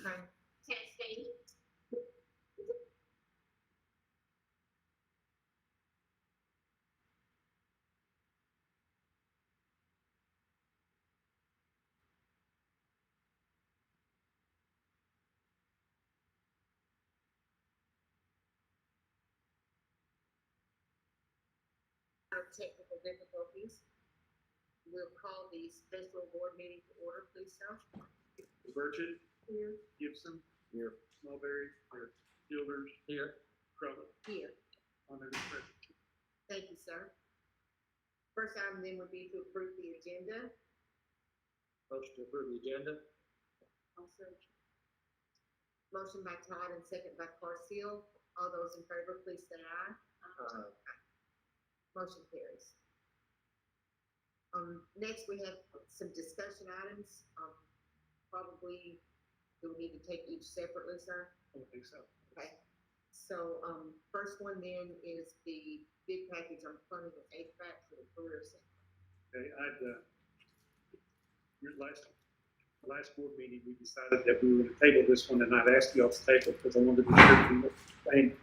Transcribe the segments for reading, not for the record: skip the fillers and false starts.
Okay. Testing. Technical difficulties. We'll call the special board meeting to order, please, sir. Burchett. Here. Gibson. Here. Mulberry. Here. Fielders. Here. Crummett. Here. On every present. Thank you, sir. First item then would be to approve the agenda. Motion to approve the agenda. Also, motion by Todd and second by Carseal. All those in favor, please say aye. Motion carries. Next we have some discussion items. Probably, do we need to take each separately, sir? I don't think so. Okay. So, first one then is the bid package on funding of HVAC for the career center. Okay, your last board meeting, we decided that we were going to table this one, and I'd asked you all to table because I wanted to be sure we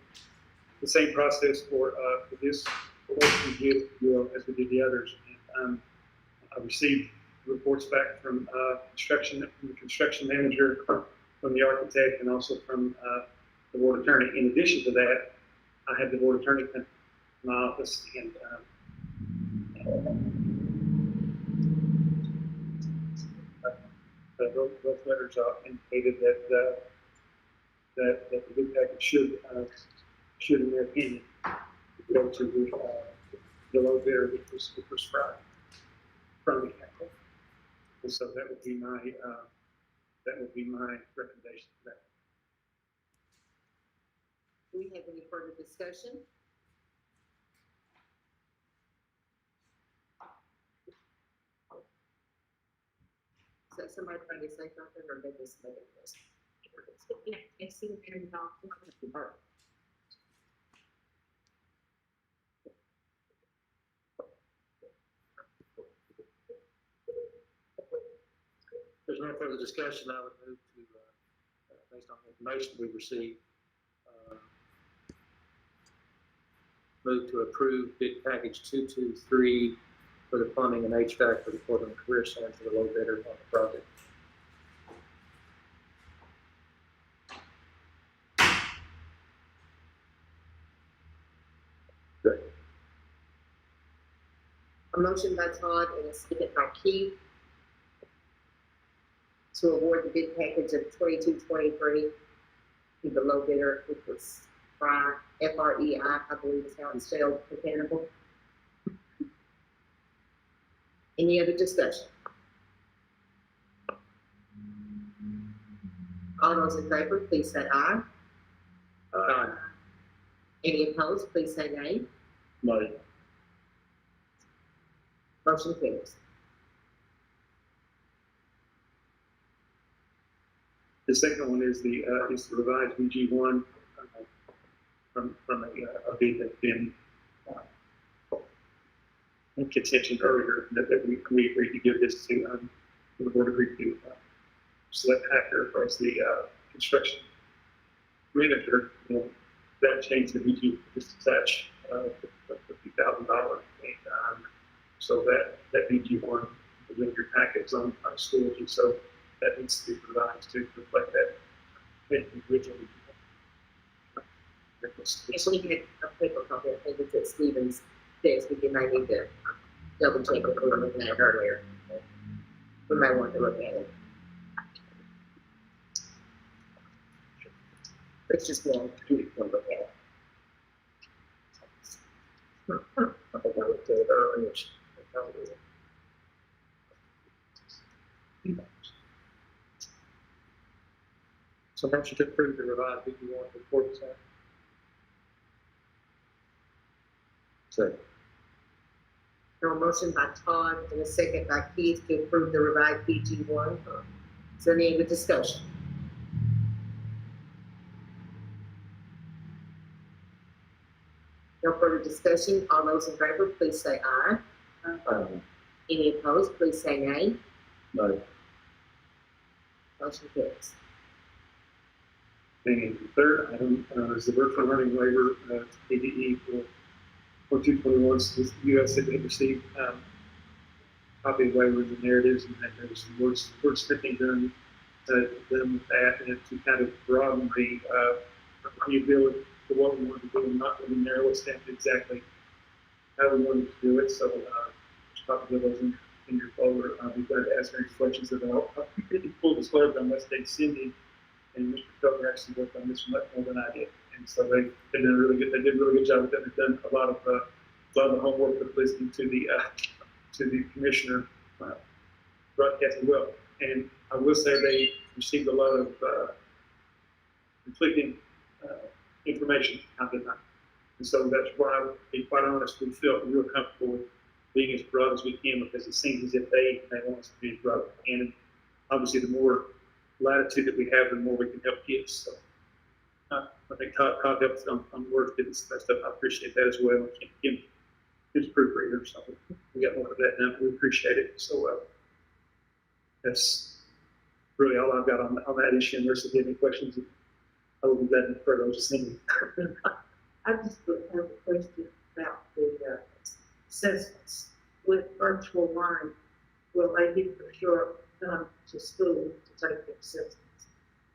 the same process for this, what we did, as we did the others. And, I received reports back from the construction manager, from the architect, and also from the board attorney. In addition to that, I had the board attorney come to my office, and both letters indicated that the bid package should, in their opinion, go to the low bidder, which was prescribed from the council. And so that would be my recommendation for that. Do we have any further discussion? So somebody trying to say something, or they just make it this? Yeah, it's seen very well. If there's no further discussion, I would move to, based on the information we received, move to approve bid package 223 for the plumbing and HVAC for the Corbin Career Center for the low bidder on the project. Good. A motion by Todd and a second by Keith to award the bid package of 2223 to the low bidder, which was FREI, I believe is how it's spelled, mechanical. Any other discussion? All those in favor, please say aye. Aye. Any opposed, please say nay. No. Motion carries. The second one is the revised VG1 from a bid that's been in contention earlier, that we agreed to give this to, the board agreed to select Hacker as the construction manager. That changed the VG just a touch, $50,000. So that VG1 was in your packets on schools, and so that needs to be revised to reflect that originally. If we get a paper copy, I think it's at Stephen's desk, we might need to double check what we were looking at earlier. We might want to look at it. It's just one, to look at it. I think I looked at it earlier. So motion to approve the revised VG1 report center. Second. No, motion by Todd and a second by Keith to approve the revised VG1. Is there any other discussion? No further discussion. All those in favor, please say aye. Any opposed, please say nay. No. Motion carries. And the third item is the virtual learning waiver, ADE for 221s. You guys said they received copy of waivers and narratives, and that there's some wordsmithing done with that, and to kind of broaden the ability for what we want to do and not really narrow it down to exactly how we want to do it. So, copy of those in your folder. I'll be glad to answer any questions at all. Full disclosure, on West State Cindy and Mr. Coker actually worked on this much more than I did, and so they did a really good. They did a really good job with that. They've done a lot of the homework with listening to the commissioner broadcast as well. And I will say they received a lot of conflicting information out of that. And so that's why, to be quite honest, we felt real comfortable with being as broad as we can, because it seems as if they want us to be as broad as we can. And obviously, the more latitude that we have, the more we can help kids. So I think Todd helps on work and stuff. I appreciate that as well. His proofreader, so we got more of that now. We appreciate it. So that's really all I've got on that issue. Unless you have any questions, I will be glad to refer those to Cindy. I just have a question about the assessments with virtual learning. Will they be for sure come to school to take the assessments?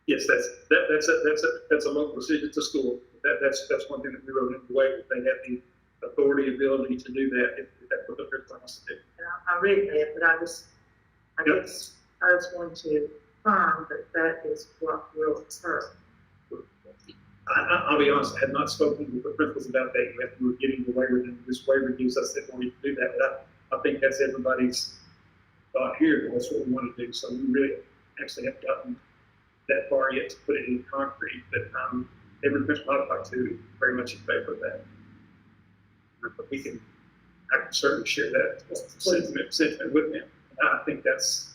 Yes, that's a local decision to school. That's one thing that we wrote in the waiver. They have the authority, ability to do that if that's what the principal wants to do. And I read that, but I guess I was going to confirm that is what will occur. I'll be honest, I had not spoken with the principals about that yet. We were getting the waiver, and this waiver gives us the authority to do that. But I think that's everybody's thought here. That's what we want to do. So we really actually haven't gotten that far yet to put it in concrete. But every principal I've talked to very much in favor of that. But I can certainly share that sentiment with them. I think that's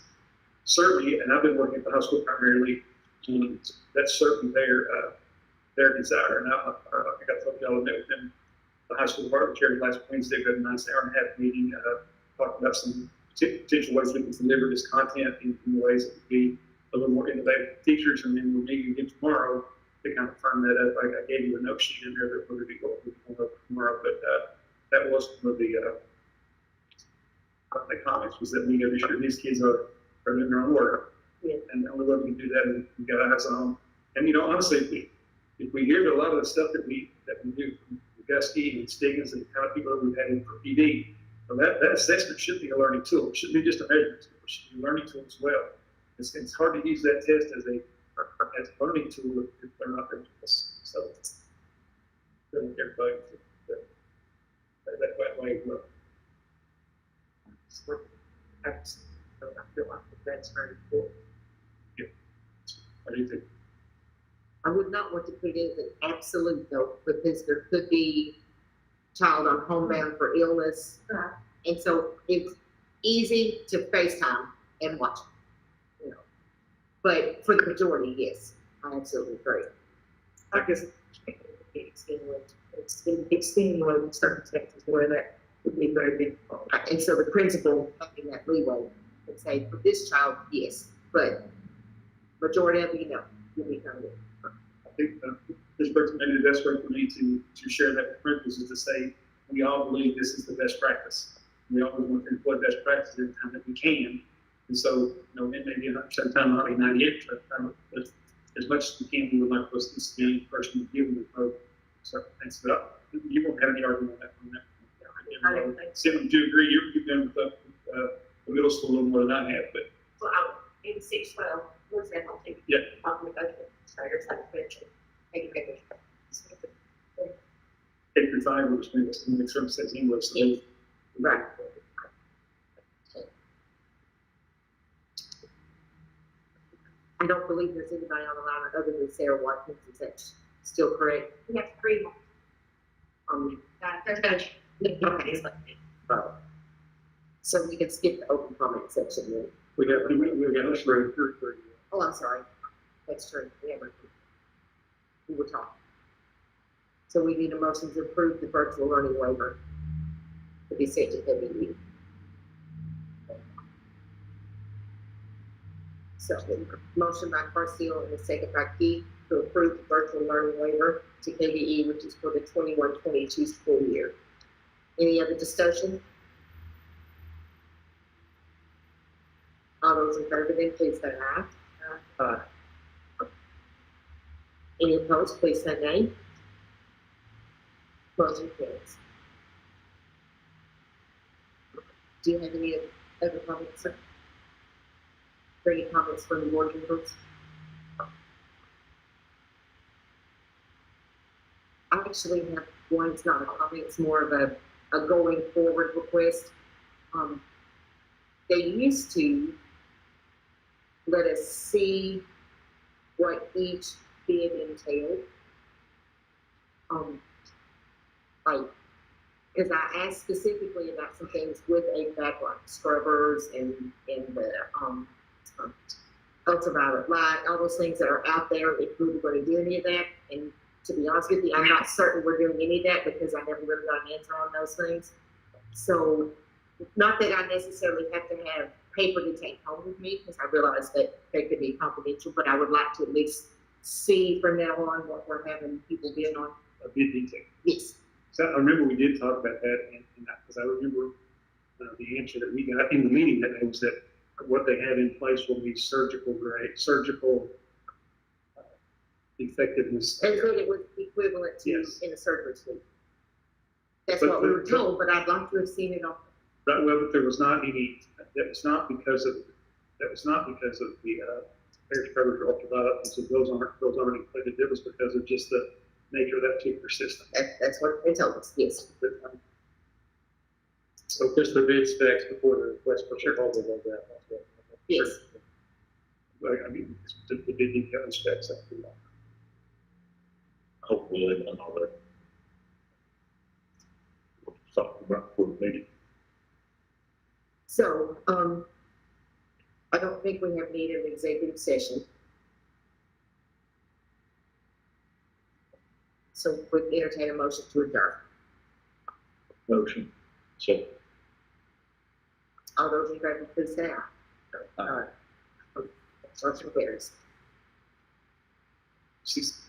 certainly, and I've been working at the high school primarily, and that's certainly their desire. And I think I told y'all I met with them, the high school department chair last Wednesday. We had a nice hour-and-a-half meeting, talking about some potential ways we can deliver this content in ways that would be a little more innovative for teachers. And then we're meeting again tomorrow to kind of firm that up. I gave you a note sheet in there that we're going to be going over tomorrow, but that was one of the comments was that we got to be sure these kids are in their own order. Yeah. And the only way we can do that is we got eyes on them. And honestly, if we hear that a lot of the stuff that we do from Gusky and Stiggins and the kind of people that we've had in for PD, well, that assessment should be a learning tool. It shouldn't be just a measurement tool. It should be a learning tool as well. It's hard to use that test as a learning tool if they're not there. So everybody that way will. I feel like that's very important. Yeah, I do think. I would not want to put it as an absolute though, because there could be child on homebound for illness. Right. And so it's easy to FaceTime and watch it, But for the majority, yes, I absolutely agree. I guess extenuating circumstances where that would be very difficult. And so the principal having that leeway would say, for this child, yes, but majority of you'll be coming in. I think this person, maybe the best way for me to share that with principals is to say, we all believe this is the best practice. We always want to employ best practice every time that we can. And so, it may be 100% of the time, not be 98% of the time, but as much as we can, we would like us to see any person given with both certain things. But you won't have any argument on that. I don't think so. Sim, do you agree? You've been with the middle school a little more than I have, but Well, I in 612, was that whole thing? Yeah. Talking about the starters, like mentioned, maybe. 8 through 5, which makes some sense English. So Right. I don't believe there's anybody on the line other than Sarah Watkins. Is that still correct? We have 3 more. There's been Okay. So we can skip the open comment section then. we got this room. Oh, I'm sorry. That's true. We were talking. So we need a motion to approve the virtual learning waiver to be sent to WU. So, motion by Carcel and a second by Keith. to approve the virtual learning waiver to KVE, which is for the 21-22 school year. Any other discussion? All those in favor, then please say aye. Aye. Any opposed, please say nay. Motion carries. Do you have any other comments, sir? Or any comments from the board members? I actually have one, it's not a comment, it's more of a going forward request. They used to let us see what each bid entailed. Like, because I asked specifically about some things with HVAC, like scrubbers and the ultraviolet light, all those things that are out there, if we were going to do any of that. And to be honest with you, I'm not certain we're doing any of that because I never really got an answer on those things. So, not that I necessarily have to have paper to take home with me, because I realize that they could be confidential, but I would like to at least see from now on what we're having people bid on. A bid detail. Yes. So I remember we did talk about that, and because I remember the answer that we got in the meeting that was that what they had in place will be surgical effectiveness. And that it was equivalent to Yes. in a surgery suite. That's But what we were told, but I'd like to have seen it on. Right, well, but there was not any, that was not because of the air scrubbers or ultraviolet, so those aren't included. It was because of just the nature of that particular system. That's what they told us, yes. So just the bid specs before the request for proposal like that. Yes. Like, I mean, the bid detail and specs. That's pretty long. Hopefully they can all that. Something about for the meeting. So, I don't think we have need of an executive session. So we entertain a motion to adjourn. Motion. So. All those in favor, please say aye. Aye. Motion carries. She's-